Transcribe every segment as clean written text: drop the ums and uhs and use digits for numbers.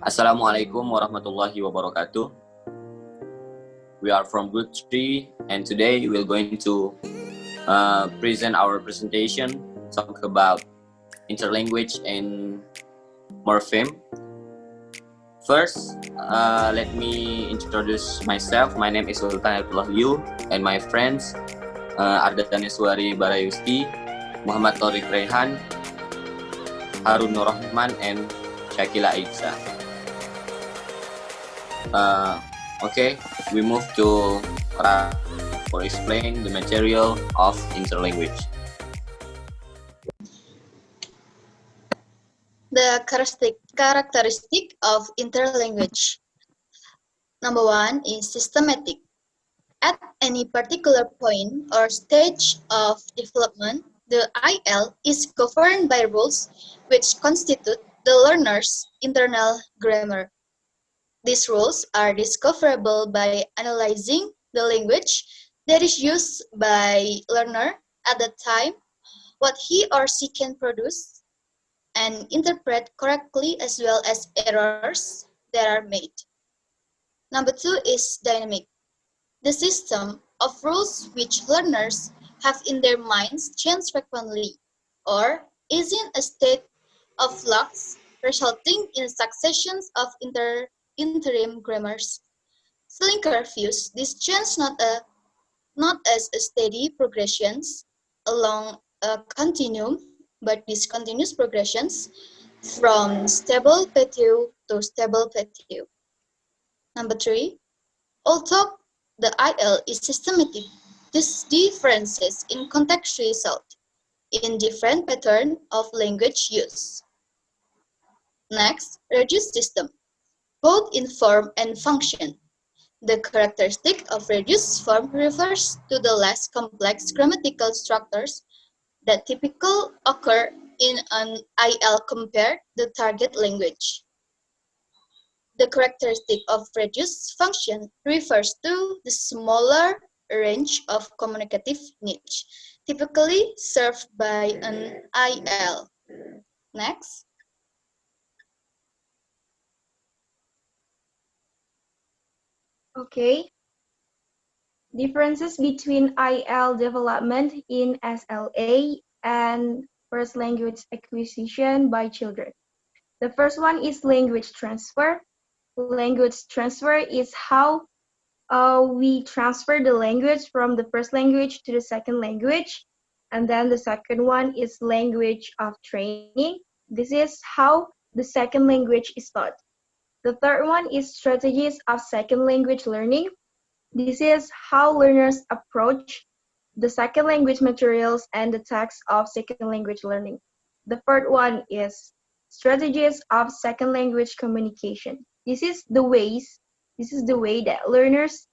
Assalamualaikum warahmatullahi wabarakatuh. We are from Group 3 and today we're going to present our presentation, talk about interlanguage and morpheme. First, let me introduce myself. My name is Sulthan Ayatullah Liuw and my friends Ardaneswari Barayusti, Thoriq Raihan, Harun Rochman, and Shaqilla Aisha. Okay, we move to for explain the material of interlanguage. The characteristic of interlanguage. Number 1 is systematic. At any particular point or stage of development, the IL is governed by rules which constitute the learner's internal grammar. These rules are discoverable by analyzing the language that is used by learner at the time, what he or she can produce, and interpret correctly as well as errors that are made. Number 2 is dynamic. The system of rules which learners have in their minds change frequently or is in a state of flux, resulting in successions of interim grammars. Slinker views this change not as a steady progressions along a continuum, but discontinuous progressions from stable plateau to stable plateau. Number 3, although the IL is systematic, this differences in context result in different pattern of language use. Next, reduced system, both in form and function. The characteristic of reduced form refers to the less complex grammatical structures that typically occur in an IL compared to the target language. The characteristic of reduced function refers to the smaller range of communicative niche, typically served by an IL. Next. Okay. Differences between IL development in SLA and first language acquisition by children. The first one is language transfer. Language transfer is how we transfer the language from the first language to the second language. And then the second one is language of training. This is how the second language is taught. The third one is strategies of second language learning. This is how learners approach the second language materials and the text of second language learning. The third one is strategies of second language communication. This is the way that learners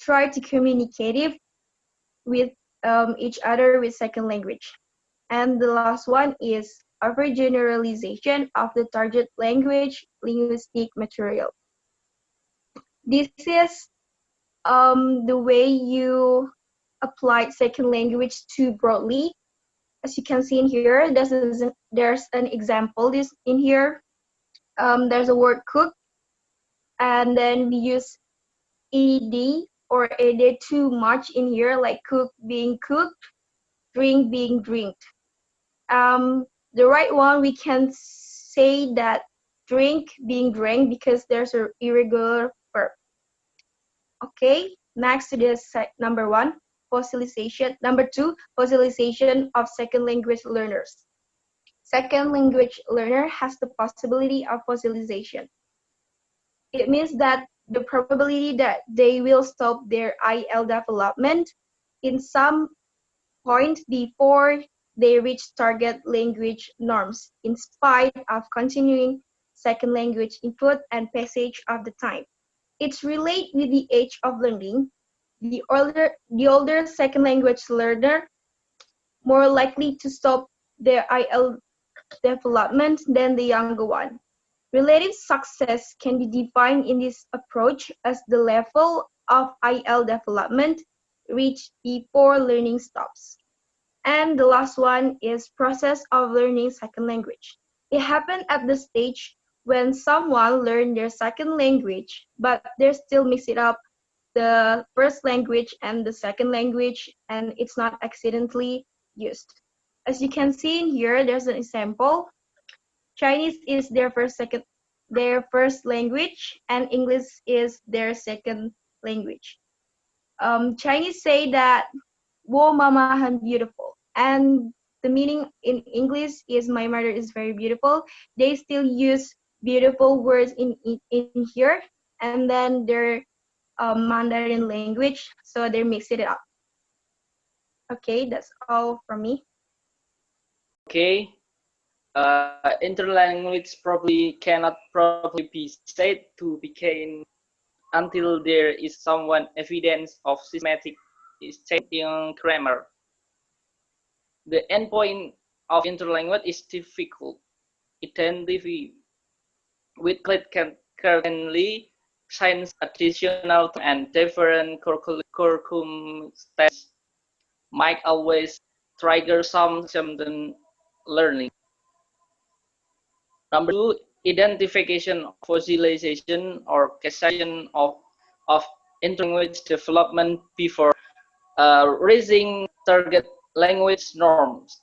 try to communicate with each other with second language. And the last one is overgeneralization of the target language linguistic material. This is the way you apply second language too broadly. As you can see in here, there's an example in here. There's a word cook, and then we use ed or ed too much in here, like cook being cooked, drink being drinked. The right one, we can say that drink being drank because there's an irregular verb. Okay, next to this number 1, fossilization. Number 2, fossilization of second language learners. Second language learner has the possibility of fossilization. It means that the probability that they will stop their IL development in some point before they reach target language norms, in spite of continuing second language input and passage of the time. It's related with the age of learning. The older second language learner more likely to stop their IL development than the younger one. Relative success can be defined in this approach as the level of IL development reached before learning stops. And the last one is process of learning second language. It happened at the stage when someone learns their second language, but they still mix it up the first language and the second language, and it's not accidentally used. As you can see in here, there's an example. Chinese is their first language, and English is their second language. Chinese say that "Wo mama han beautiful," and the meaning in English is "my mother is very beautiful." They still use beautiful words in here, and then their Mandarin language, so they mix it up. Okay, that's all from me. Okay, interlanguage probably cannot probably be said to begin until there is some evidence of systematic change in grammar. The endpoint of interlanguage is difficult. Identify with currently science additional and different curriculum styles might always trigger some learning. Number two, identification, fossilization, or causation of interlanguage development before raising target language norms.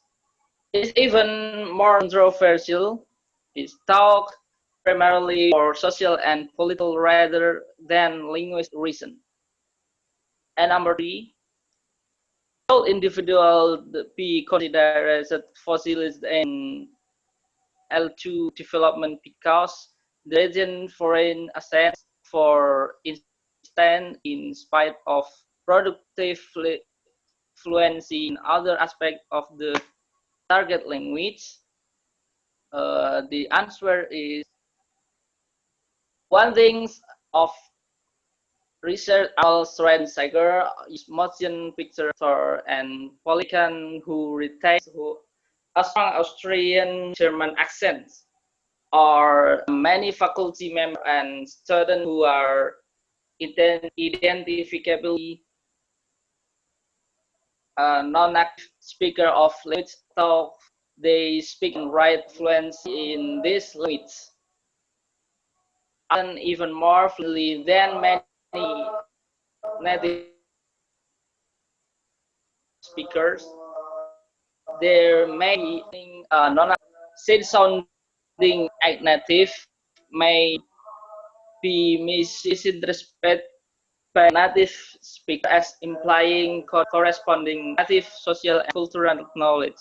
It's even more controversial. It's taught primarily for social and political rather than linguistic reason. And number three, all individuals be considered as fossils in L2 development because the region foreign assets, for instance, in spite of productive fluency in other aspects of the target language, the answer is one thing of research Al Schweinsteiger is motion picture actor and Polycan who retains a strong Austrian German accent, or many faculty members and students who are identifiably non-active speaker of language, though they speak and write fluently in this language, and even more fluently than many native speakers. There may be non-active sounding native may be misinterpreted by native speaker as implying corresponding native social and cultural knowledge.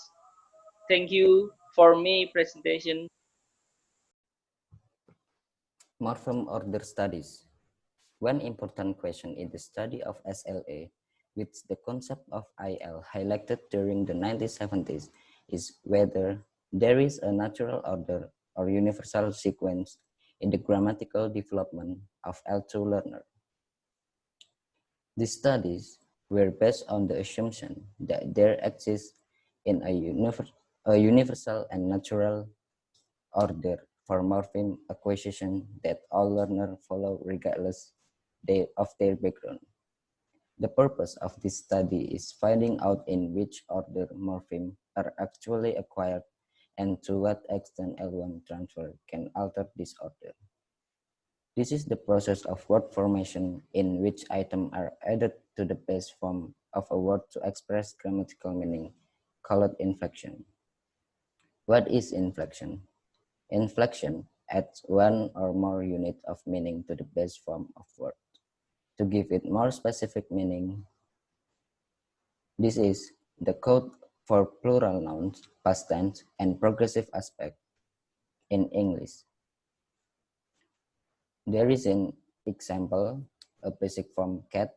Thank you for me presentation. Morpheme order studies. One important question in the study of SLA, which the concept of IL highlighted during the 1970s, is whether there is a natural order or universal sequence in the grammatical development of L2 learner. These studies were based on the assumption that there exists in a universal and natural order for morpheme acquisition that all learners follow regardless of their background. The purpose of this study is finding out in which order morphemes are actually acquired and to what extent L1 transfer can alter this order. This is the process of word formation in which items are added to the base form of a word to express grammatical meaning, called inflection. What is inflection? Inflection adds one or more unit of meaning to the base form of word. To give it more specific meaning, this is the code for plural nouns, past tense, and progressive aspect in English. There is an example, a basic form cat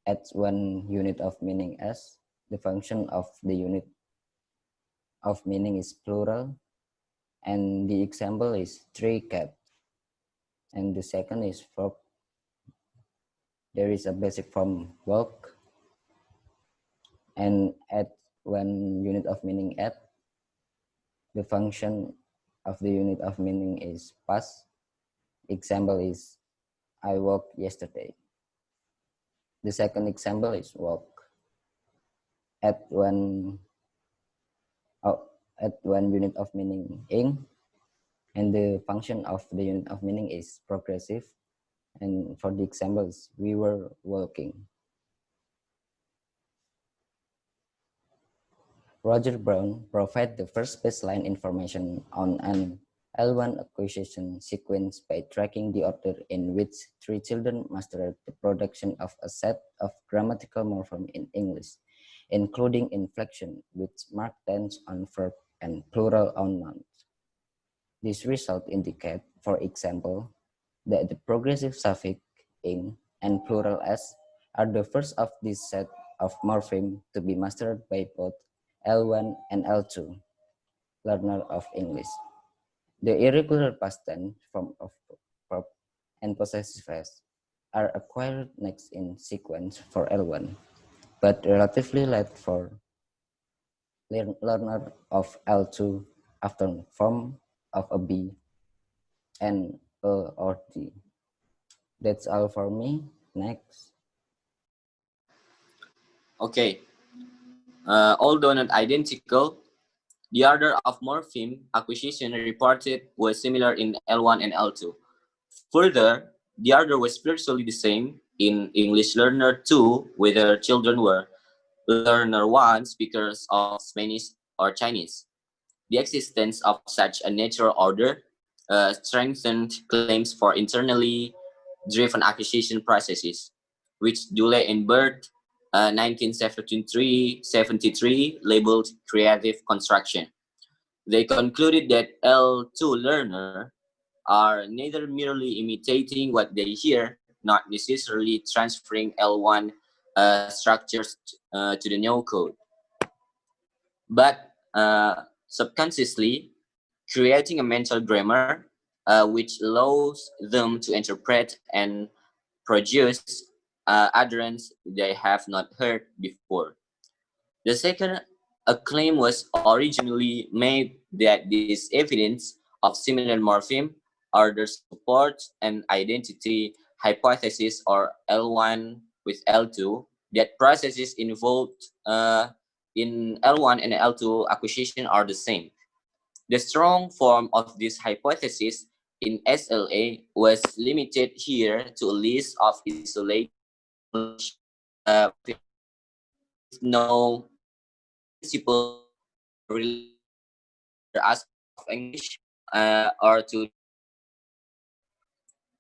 adds one unit of meaning as the function of the unit of meaning is plural, and the example is three cat. And the second is verb. There is a basic form walk and add one unit of meaning at. The function of the unit of meaning is past. Example is I walked yesterday. The second example is walk. Add one unit of meaning ing, and the function of the unit of meaning is progressive. And for the examples, we were walking. Roger Brown provided the first baseline information on an L1 acquisition sequence by tracking the order in which 3 children mastered the production of a set of grammatical morphemes in English, including inflection, which mark tense on verb and plural on nouns. This result indicate, for example, that the progressive suffix ing and plural s are the first of this set of morphemes to be mastered by both L1 and L2 learner of English. The irregular past tense form of verb and possessive s are acquired next in sequence for L1, but relatively late for learner of L2 after form of a B and A or D. That's all for me. Next. Okay. Although not identical, the order of morpheme acquisition reported was similar in L1 and L2. Further, the order was virtually the same in English Learner 2, whether children were Learner 1 speakers of Spanish or Chinese. The existence of such a natural order strengthened claims for internally driven acquisition processes, which Dule and Bird 1973 labeled creative construction. They concluded that L2 learner are neither merely imitating what they hear, not necessarily transferring L1 structures to the new code, but subconsciously creating a mental grammar which allows them to interpret and produce utterance they have not heard before. The second claim was originally made that this evidence of similar morpheme are the support and identity hypothesis, or L1 with L2, that processes involved in L1 and L2 acquisition are the same. The strong form of this hypothesis in SLA was limited here to a list of isolated with no principle related to aspect of English or to,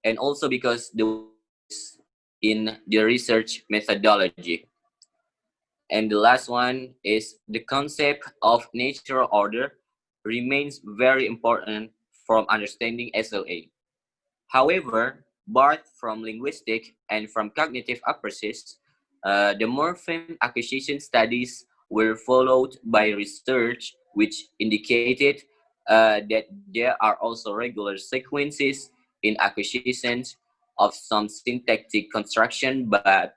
and also because the in the research methodology. And the last one is the concept of natural order remains very important from understanding SLA. However, both from linguistic and from cognitive approaches, the morpheme acquisition studies were followed by research which indicated that there are also regular sequences in acquisitions of some syntactic construction by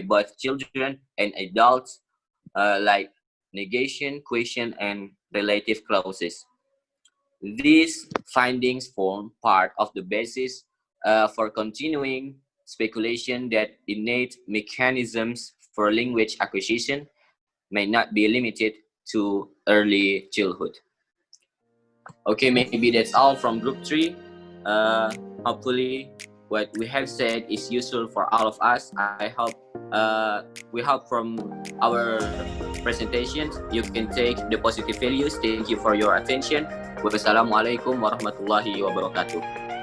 both children and adults, like negation, question, and relative clauses. These findings form part of the basis for continuing speculation that innate mechanisms for language acquisition may not be limited to early childhood. Okay, maybe that's all from group 3. Hopefully what we have said is useful for all of us. We hope from our presentations you can take the positive values. Thank you for your attention. Wassalamualaikum warahmatullahi wabarakatuh.